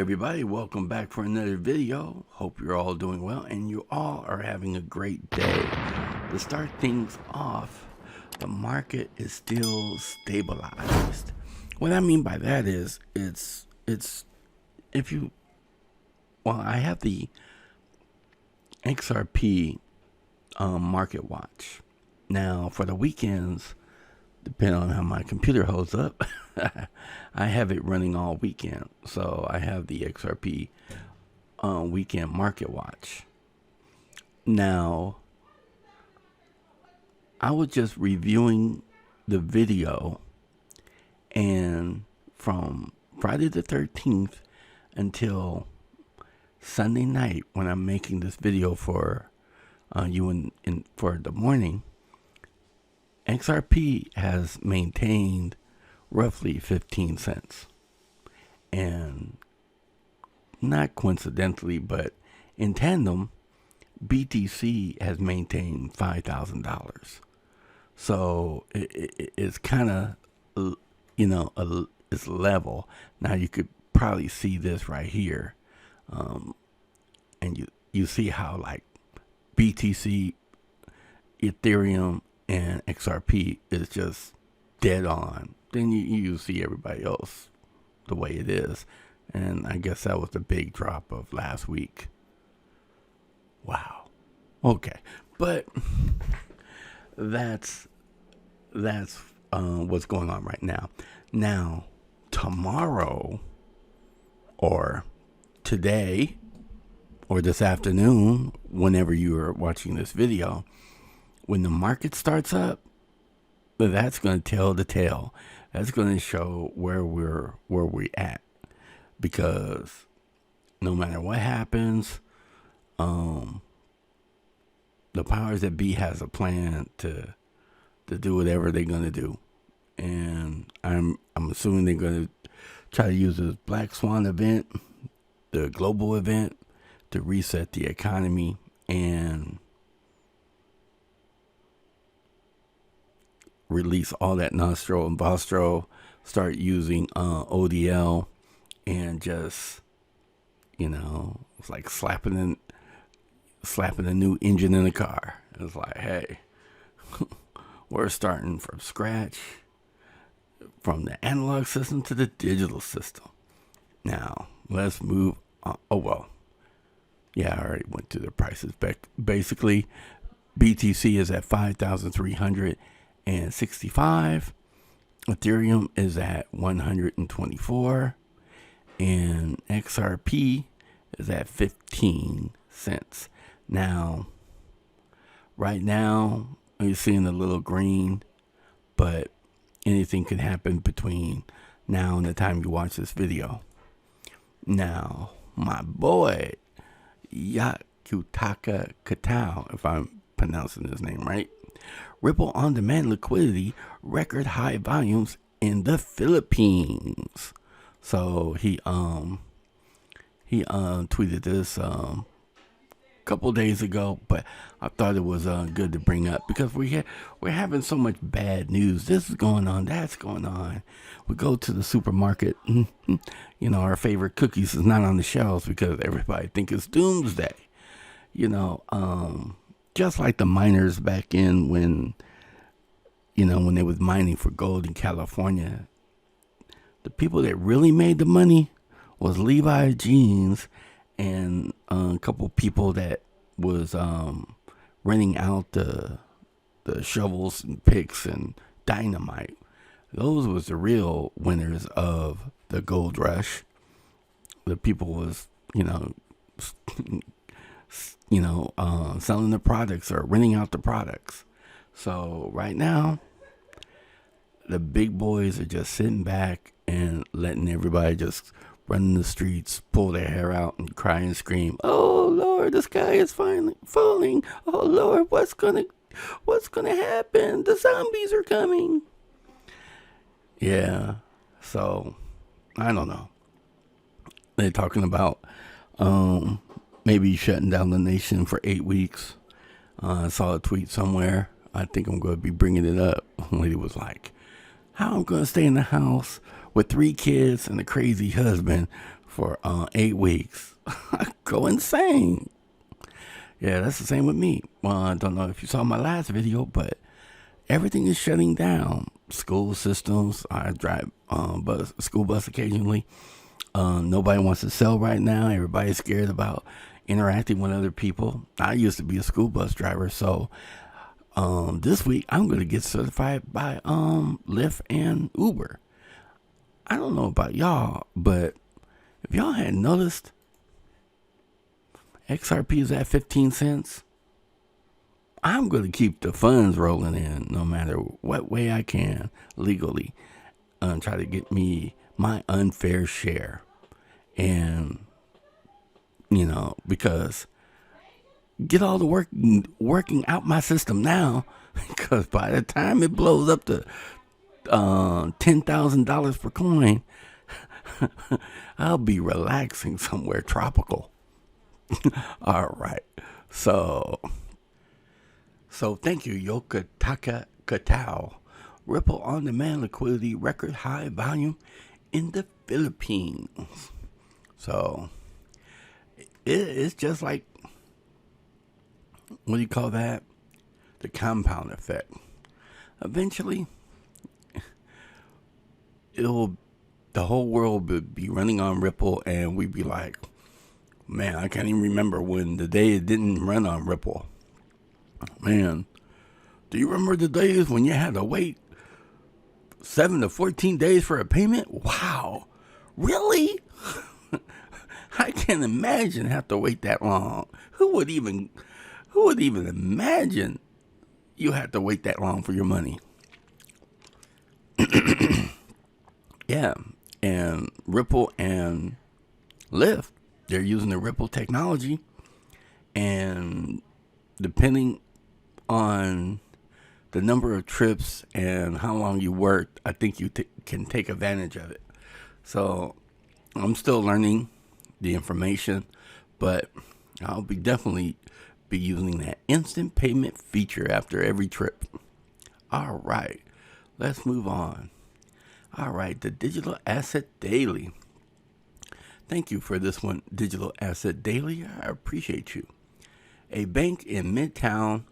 everybody, welcome back for another video. Hope you're all doing well and you all are having a great day. To start things off, the market is still stabilized. What I mean by that is I have the XRP market watch. Now for the weekends, depending on how my computer holds up, I have it running all weekend. So I have the XRP weekend market watch. Now, I was just reviewing the video, and from Friday the 13th until Sunday night, when I'm making this video for you for the morning, XRP has maintained roughly 15 cents. And not coincidentally, but in tandem, BTC has maintained $5,000. So it's kind of, it's level. Now you could probably see this right here. And you see how like BTC, Ethereum, and XRP is just dead on. Then you see everybody else the way it is. And I guess that was the big drop of last week. Wow. Okay. But that's what's going on right now. Now, tomorrow or today or this afternoon, whenever you are watching this video, when the market starts up, that's going to tell the tale. That's going to show where we're at, because no matter what happens, the powers that be has a plan to do whatever they're going to do, and I'm assuming they're going to try to use this Black Swan event, the global event, to reset the economy and release all that Nostro and Vostro, start using ODL, and just, it's like slapping a new engine in a car. It's like, hey, we're starting from scratch, from the analog system to the digital system. Now, let's move on. Oh, well, yeah, I already went to the prices. Basically, BTC is at 5,365. Ethereum is at 124, and XRP is at 15 cents. Now, right now, you're seeing a little green, but anything can happen between now and the time you watch this video. Now, my boy, 𝙏𝙗𝙖𝙑, if I'm pronouncing his name right, Ripple on-demand liquidity, record high volumes in the Philippines. So he tweeted this a couple days ago, but I thought it was good to bring up, because we're having so much bad news. This is going on, that's going on. We go to the supermarket, our favorite cookies is not on the shelves because everybody think it's doomsday. Just like the miners back in when they was mining for gold in California, the people that really made the money was Levi Jeans and a couple people that was renting out the shovels and picks and dynamite. Those was the real winners of the gold rush. The people was, selling the products or renting out the products. So right now, the big boys are just sitting back and letting everybody just run in the streets, pull their hair out and cry and scream, "Oh Lord, the sky is finally falling. Oh Lord, what's gonna happen? The zombies are coming." Yeah, so I don't know. They're talking about maybe shutting down the nation for 8 weeks. I saw a tweet somewhere. I think I'm going to be bringing it up. One lady was like, "How I'm going to stay in the house with 3 kids and a crazy husband for 8 weeks. Go insane. Yeah, that's the same with me. Well, I don't know if you saw my last video, but everything is shutting down. School systems. I drive school bus occasionally. Nobody wants to sell right now. Everybody's scared about interacting with other people. I used to be a school bus driver, so this week I'm going to get certified by Lyft and Uber. I don't know about y'all, but if y'all hadn't noticed, XRP is at 15 cents. I'm going to keep the funds rolling in no matter what way I can legally and try to get me my unfair share. And, because get all the working out my system now, because by the time it blows up to $10,000 per coin, I'll be relaxing somewhere tropical. All right. So thank you, 𝙏𝙝𝙖𝙣 Ripple on demand liquidity record high volume in the Philippines. So it's just like, what do you call that? The compound effect. Eventually, the whole world would be running on Ripple, and we'd be like, man, I can't even remember when the day it didn't run on Ripple. Man, do you remember the days when you had to wait 7 to 14 days for a payment? Wow, really? I can't imagine have to wait that long. Who would even imagine you had to wait that long for your money? Yeah, and Ripple and Lyft, they're using the Ripple technology, and depending on the number of trips and how long you worked, I think you can take advantage of it. So I'm still learning the information, but I'll definitely be using that instant payment feature after every trip. All right, let's move on. All right, the Digital Asset Daily. Thank you for this one, Digital Asset Daily. I appreciate you. A bank in Midtown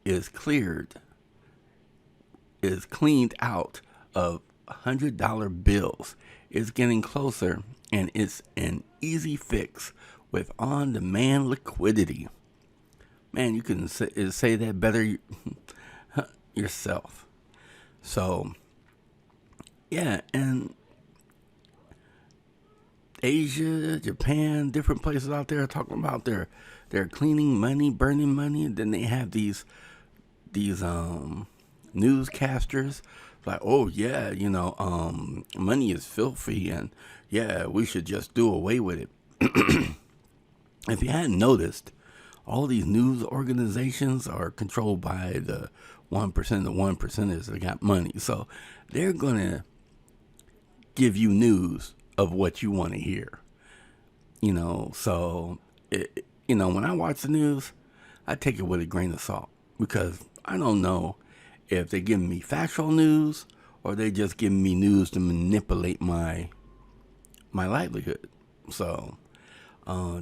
is cleaned out of $100 bills. It's getting closer, and it's an easy fix with on-demand liquidity. Man, you can say that better yourself. So, yeah, and Asia, Japan, different places out there are talking about they're cleaning money, burning money, and then they have these newscasters like, oh yeah, money is filthy, and yeah, we should just do away with it. If you hadn't noticed, all these news organizations are controlled by the 1%, the 1%ers that got money. So they're going to give you news of what you want to hear. So, when I watch the news, I take it with a grain of salt, because I don't know if they're giving me factual news or they just giving me news to manipulate my livelihood. So,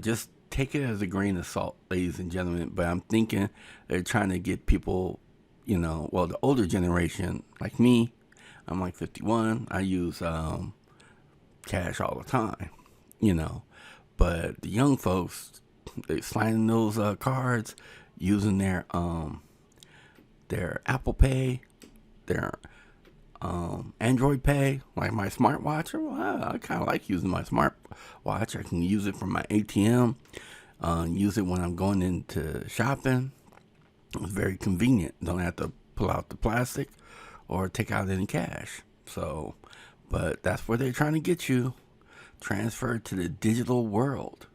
just take it as a grain of salt, ladies and gentlemen. But I'm thinking they're trying to get people, the older generation, like me. I'm like 51. I use cash all the time, But the young folks, they sliding those cards, using their Apple Pay, their Android Pay, like my smartwatch. I kind of like using my smartwatch. I can use it for my ATM, use it when I'm going into shopping. It's very convenient. Don't have to pull out the plastic or take out any cash. So, but that's where they're trying to get you transferred to the digital world.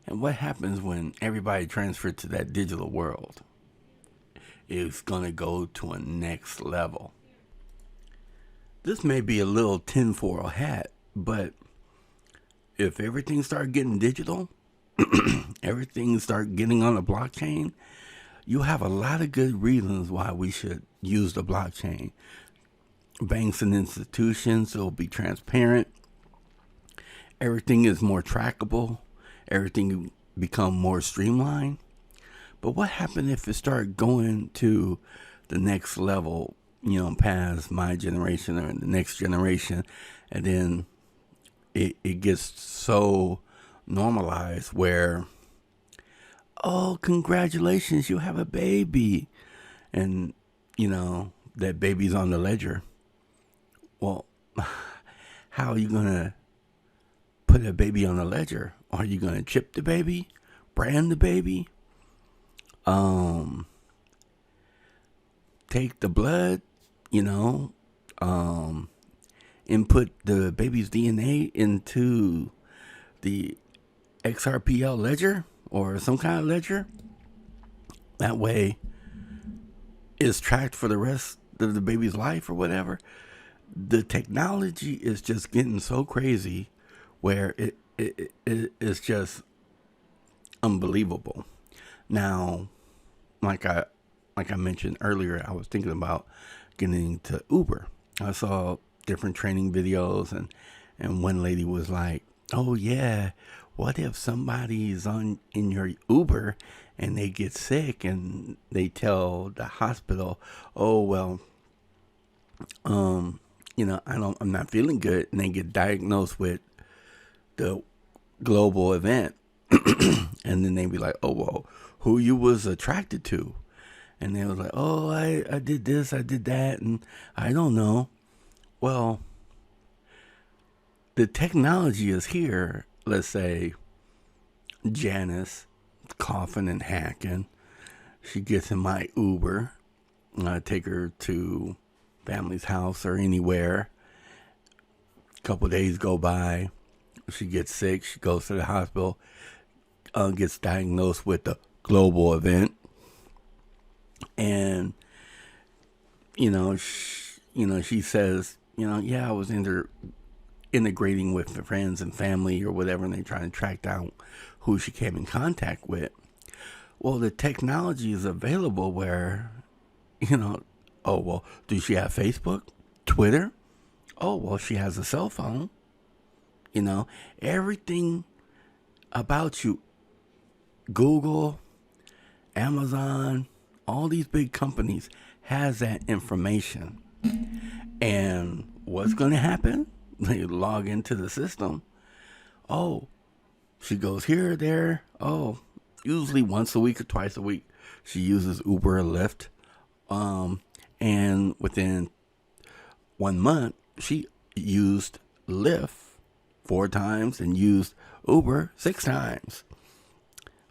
And what happens when everybody transferred to that digital world? It's going to go to a next level. This may be a little tinfoil hat, but if everything starts getting digital, everything starts getting on the blockchain, you have a lot of good reasons why we should use the blockchain. Banks and institutions will be transparent, everything is more trackable, everything become more streamlined. But what happened if it started going to the next level, past my generation or the next generation, and then it gets so normalized where, oh, congratulations, you have a baby. And, that baby's on the ledger. Well, how are you going to put a baby on the ledger? Are you going to chip the baby? Brand the baby? Take the blood, input the baby's DNA into the XRPL ledger or some kind of ledger. That way it's tracked for the rest of the baby's life or whatever. The technology is just getting so crazy where it is just unbelievable. Now, like I mentioned earlier, I was thinking about getting into Uber. I saw different training videos, and one lady was like, "Oh yeah, what if somebody's in your Uber and they get sick and they tell the hospital, oh well, I'm not feeling good, and they get diagnosed with the global event, and then they be like, oh well, who you was attracted to?" And they was like, oh, I did this, I did that, and I don't know. Well, the technology is here. Let's say Janice coughing and hacking. She gets in my Uber. I take her to family's house or anywhere. A couple days go by. She gets sick. She goes to the hospital. Gets diagnosed with the global event. And, she says, yeah, I was integrating with the friends and family or whatever, and they try to track down who she came in contact with. Well, the technology is available where, oh, well, does she have Facebook, Twitter? Oh, well, she has a cell phone. Everything about you, Google, Amazon, all these big companies has that information. And what's going to happen? They log into the system. Oh, she goes here or there. Oh, usually once a week or twice a week, she uses Uber or Lyft. And within 1 month, she used Lyft 4 times and used Uber 6 times.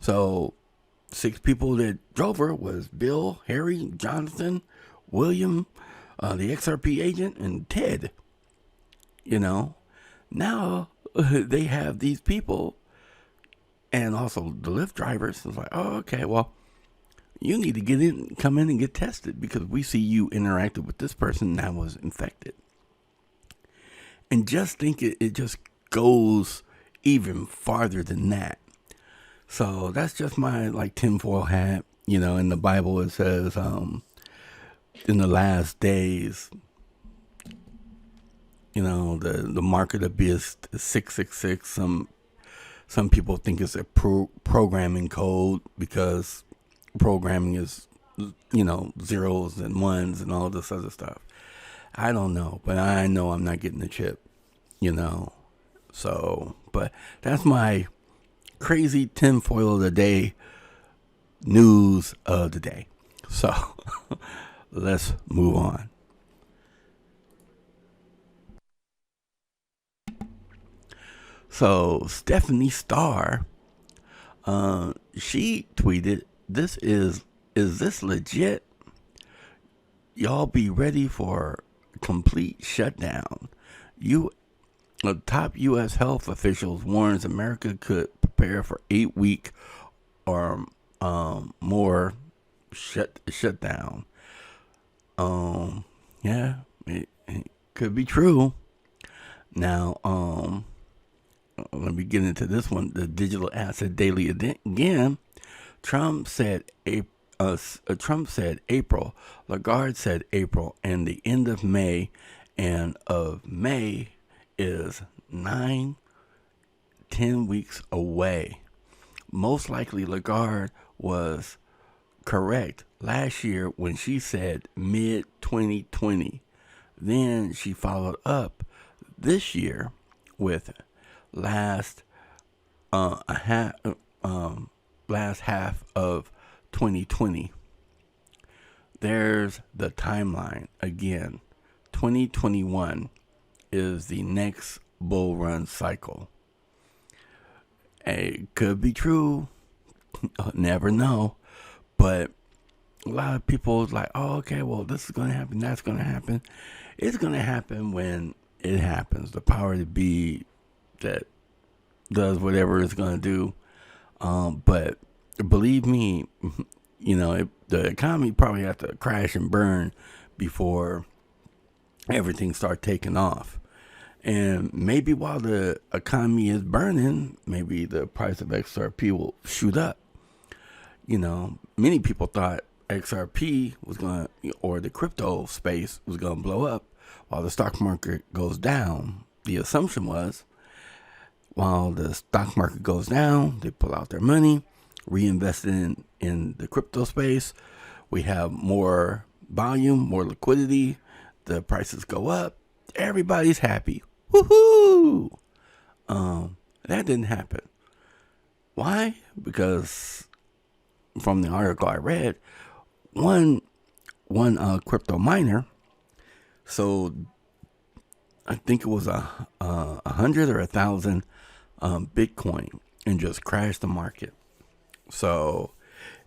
So 6 people that drove her was Bill, Harry, Jonathan, William, the XRP agent, and Ted. Now they have these people, and also the Lyft drivers. It's like, oh, okay, well, you need to come in and get tested because we see you interacted with this person that was infected. And just think it just goes even farther than that. So that's just my tinfoil hat. In the Bible it says, in the last days, the mark of the beast is 666. Some people think it's a programming code because programming is, zeros and ones and all this other stuff. I don't know, but I know I'm not getting the chip, So, but that's my crazy tinfoil of the day, news of the day. So, let's move on. So, Stephanie Starr, she tweeted, is this legit? Y'all be ready for complete shutdown. Top U.S. health officials warns America could prepare for 8-week or more shutdown. Yeah, it could be true. Now, let me get into this one. The digital asset daily again. Trump said April. Lagarde said April, and the end of May is 9 10 weeks away. Most likely Lagarde was correct last year when she said mid-2020. Then she followed up this year with last half of 2020. There's the timeline again. 2021 is the next bull run cycle. It could be true. Never know. But a lot of people is like, oh, okay, well, this is going to happen. That's going to happen. It's going to happen when it happens. The power to be that does whatever it's going to do. But believe me, the economy probably has to crash and burn before everything starts taking off. And maybe while the economy is burning, maybe the price of XRP will shoot up. Many people thought XRP was going to, or the crypto space was going to blow up while the stock market goes down. The assumption was while the stock market goes down, they pull out their money, reinvest it in the crypto space. We have more volume, more liquidity. The prices go up. Everybody's happy. Woohoo! That didn't happen. Why? Because from the article I read, one crypto miner sold, I think it was 100 or 1,000 Bitcoin and just crashed the market. So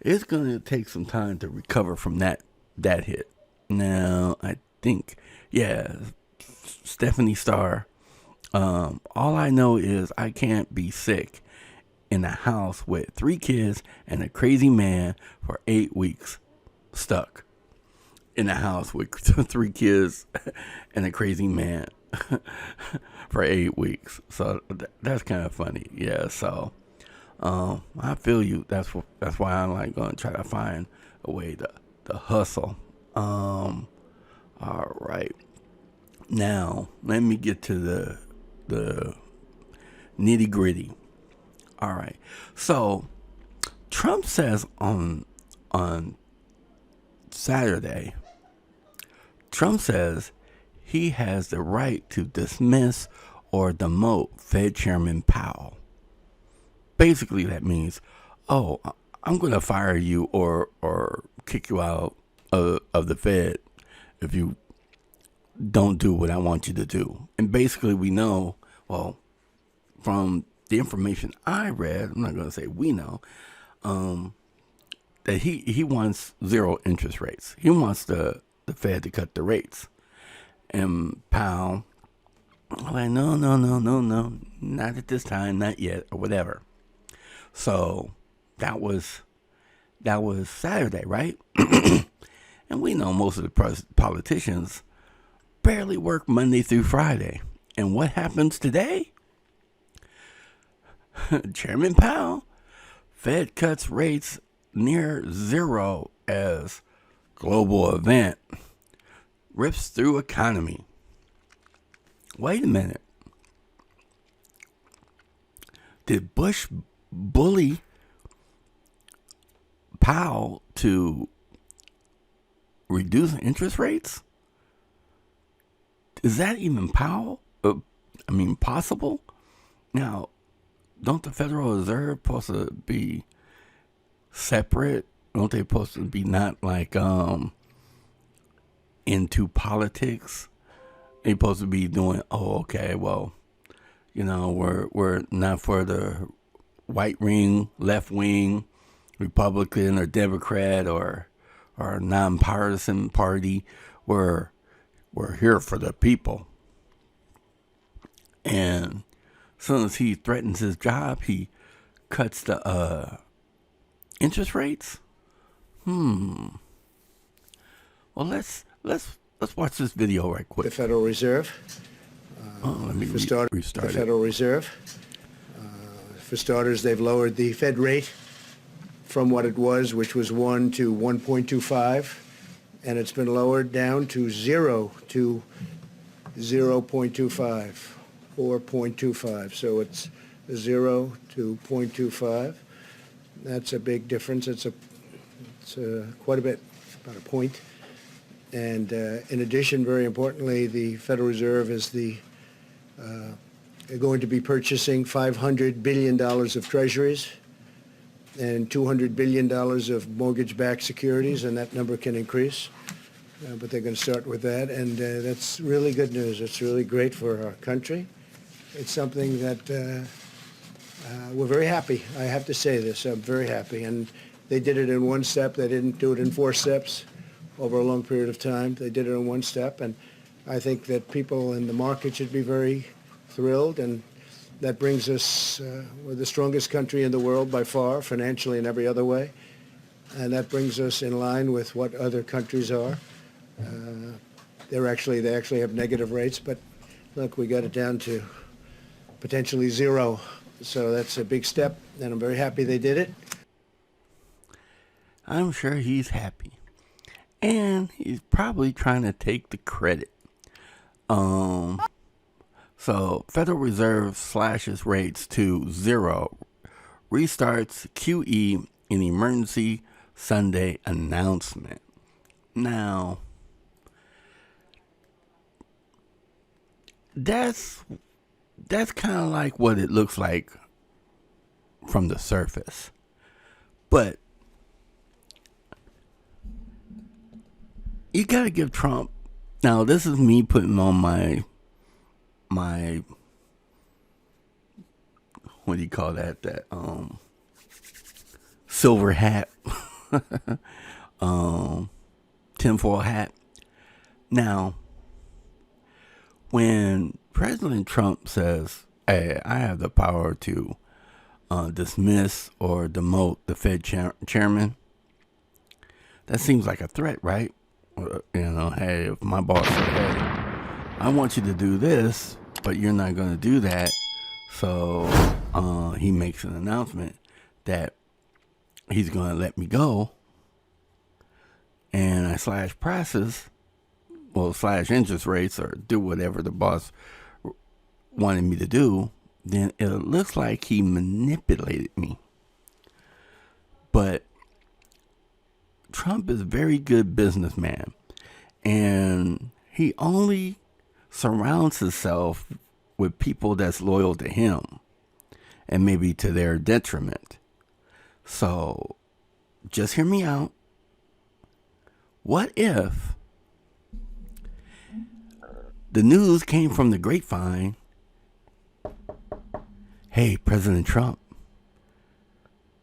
it's going to take some time to recover from that hit. Now, I think, Stephanie Starr, all I know is I can't be sick in a house with 3 kids and a crazy man for 8 weeks, stuck in a house with 3 kids and a crazy man for 8 weeks. So that's kind of funny. Yeah. So, I feel you. That's why I'm like going to try to find a way to hustle. All right. Now let me get to the nitty gritty. All right. So Trump says on Saturday, Trump says he has the right to dismiss or demote Fed Chairman Powell. Basically, that means, oh, I'm going to fire you or kick you out of the Fed if you don't do what I want you to do. And basically, we know, well, from the information I read, I'm not going to say we know, that he wants zero interest rates. He wants the Fed to cut the rates. And Powell, like, no, not at this time, not yet, or whatever. So that was Saturday, right? And we know most of the politicians barely work Monday through Friday. And what happens today? Chairman Powell, Fed cuts rates near zero as global event rips through economy. Wait a minute. Did Bush bully Powell to reduce interest rates? Is that even possible? Now, don't the Federal Reserve supposed to be separate? Don't they supposed to be not like into politics? They supposed to be doing, oh, okay, well, we're not for the right wing, left wing, Republican or Democrat or nonpartisan party. We're here for the people. And as soon as he threatens his job, he cuts the interest rates. Well, let's watch this video right quick. The Federal Reserve. Let me restart the Federal Reserve. For starters, they've lowered the Fed rate from what it was, which was 1 to 1.25, and it's been lowered down to 0 to 0.25 or 0.25. So it's 0 to 0.25. That's a big difference. It's quite a bit, about a point. And in addition, very importantly, the Federal Reserve is going to be purchasing $500 billion of treasuries and $200 billion of mortgage-backed securities, and that number can increase. But they're going to start with that, and that's really good news. It's really great for our country. It's something that we're very happy. I have to say this. I'm very happy. And they did it in one step. They didn't do it in 4 steps over a long period of time. They did it in one step, and I think that people in the market should be very thrilled, and that brings us, we're the strongest country in the world by far, financially and every other way, and that brings us in line with what other countries are. They actually have negative rates, but look, we got it down to potentially 0, so that's a big step, and I'm very happy they did it. I'm sure he's happy. And he's probably trying to take the credit. So Federal Reserve slashes rates to 0, restarts QE in emergency Sunday announcement. Now, that's kind of like what it looks like from the surface. But you gotta give Trump, now this is me putting on my what do you call that silver hat, tinfoil hat. Now, when President Trump says, hey, I have the power to dismiss or demote the Fed chairman, that seems like a threat, right? Hey, if my boss said, hey, I want you to do this, but you're not going to do that. So he makes an announcement that he's going to let me go. And I slash prices, slash interest rates, or do whatever the boss wanted me to do. Then it looks like he manipulated me. But Trump is a very good businessman, and he only surrounds himself with people that's loyal to him and maybe to their detriment. So just hear me out. What if the news came from the grapevine? Hey, President Trump,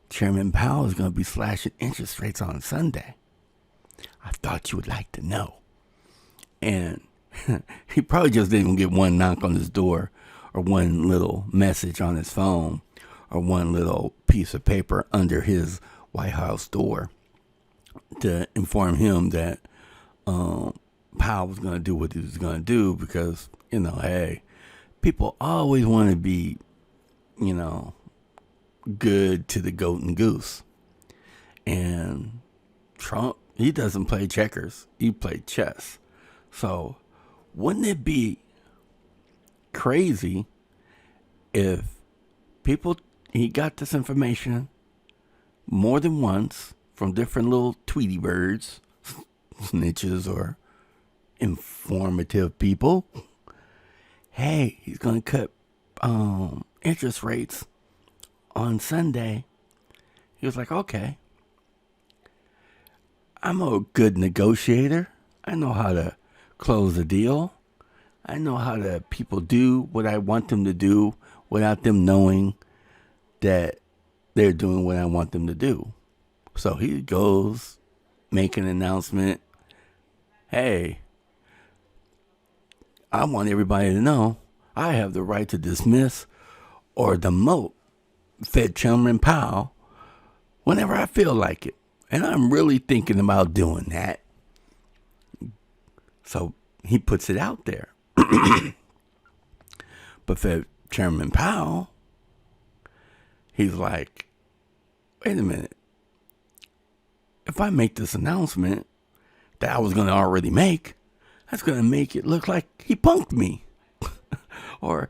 Chairman Powell is going to be slashing interest rates on Sunday. I thought you would like to know. And he probably just didn't get one knock on his door, or one little message on his phone, or one little piece of paper under his White House door to inform him that Powell was going to do what he was going to do, because, hey, people always want to be, good to the goat and goose. And Trump, he doesn't play checkers. He plays chess. So wouldn't it be crazy if he got this information more than once from different little Tweety birds, snitches, or informative people? Hey, he's going to cut interest rates on Sunday. He was like, okay, I'm a good negotiator. I know how to close a deal. I know how to people do what I want them to do without them knowing that they're doing what I want them to do. So he goes, make an announcement. Hey, I want everybody to know I have the right to dismiss or demote Fed Chairman Powell whenever I feel like it. And I'm really thinking about doing that. So he puts it out there. But Fed Chairman Powell, he's like, wait a minute. If I make this announcement that I was going to already make, that's going to make it look like he punked me. Or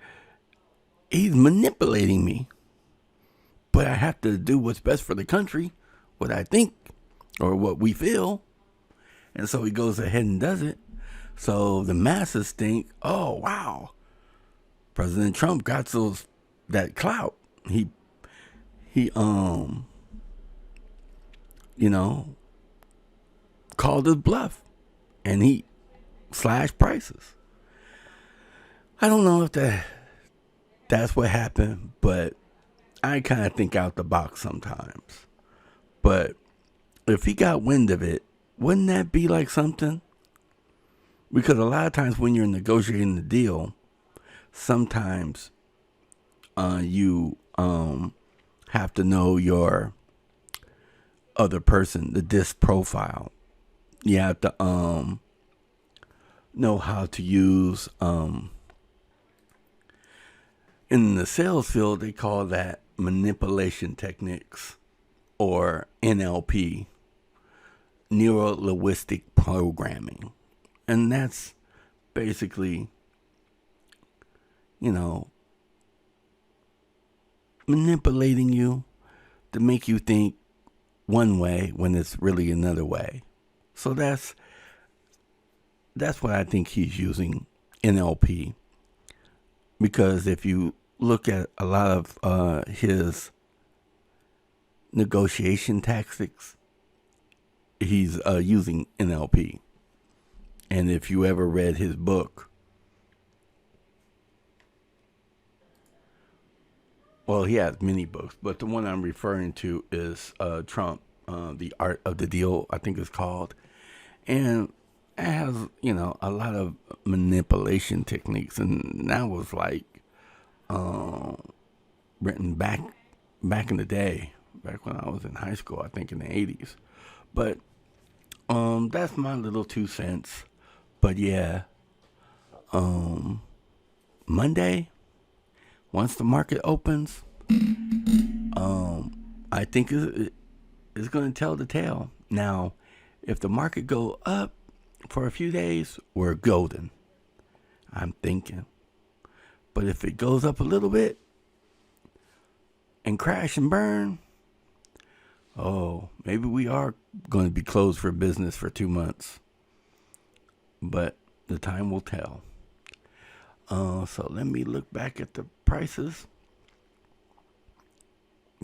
he's manipulating me. But I have to do what's best for the country, what I think, or what we feel. And so he goes ahead and does it. So the masses think, oh, wow, President Trump got that clout. He called his bluff, and he slashed prices. I don't know if that's what happened, but I kind of think out the box sometimes. But if he got wind of it, wouldn't that be like something? Because a lot of times when you're negotiating the deal, sometimes you have to know your other person, the disc profile. You have to know how to use, in the sales field, they call that manipulation techniques, or NLP, neuro-linguistic programming. And that's basically, manipulating you to make you think one way when it's really another way. So that's what I think he's using, NLP. Because if you look at a lot of his negotiation tactics, he's using NLP. And if you ever read his book, well, he has many books, but the one I'm referring to is Trump, The Art of the Deal, I think it's called. And it has, a lot of manipulation techniques. And that was like written back in the day, back when I was in high school, I think in the 80s. But that's my little 2 cents. But yeah, Monday, once the market opens, I think it's going to tell the tale. Now, if the market go up for a few days, we're golden, I'm thinking. But if it goes up a little bit and crash and burn, maybe we are going to be closed for business for 2 months. But the time will tell. So let me look back at the prices.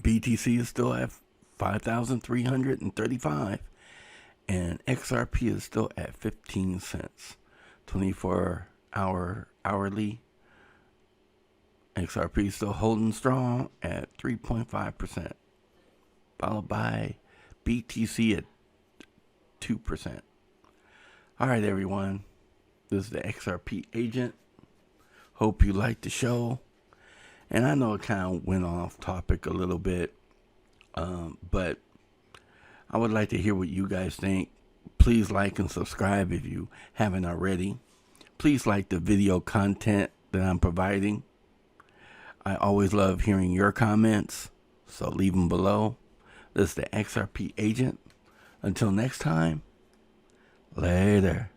BTC is still at 5,335, and XRP is still at 15 cents. 24-hour hourly. XRP is still holding strong at 3.5%, followed by BTC at 2%. All right, everyone. This is the XRP agent. Hope you liked the show. And I know it kind of went off topic a little bit, but I would like to hear what you guys think. Please like and subscribe if you haven't already. Please like the video content that I'm providing. I always love hearing your comments, so leave them below. This is the XRP agent. Until next time, later.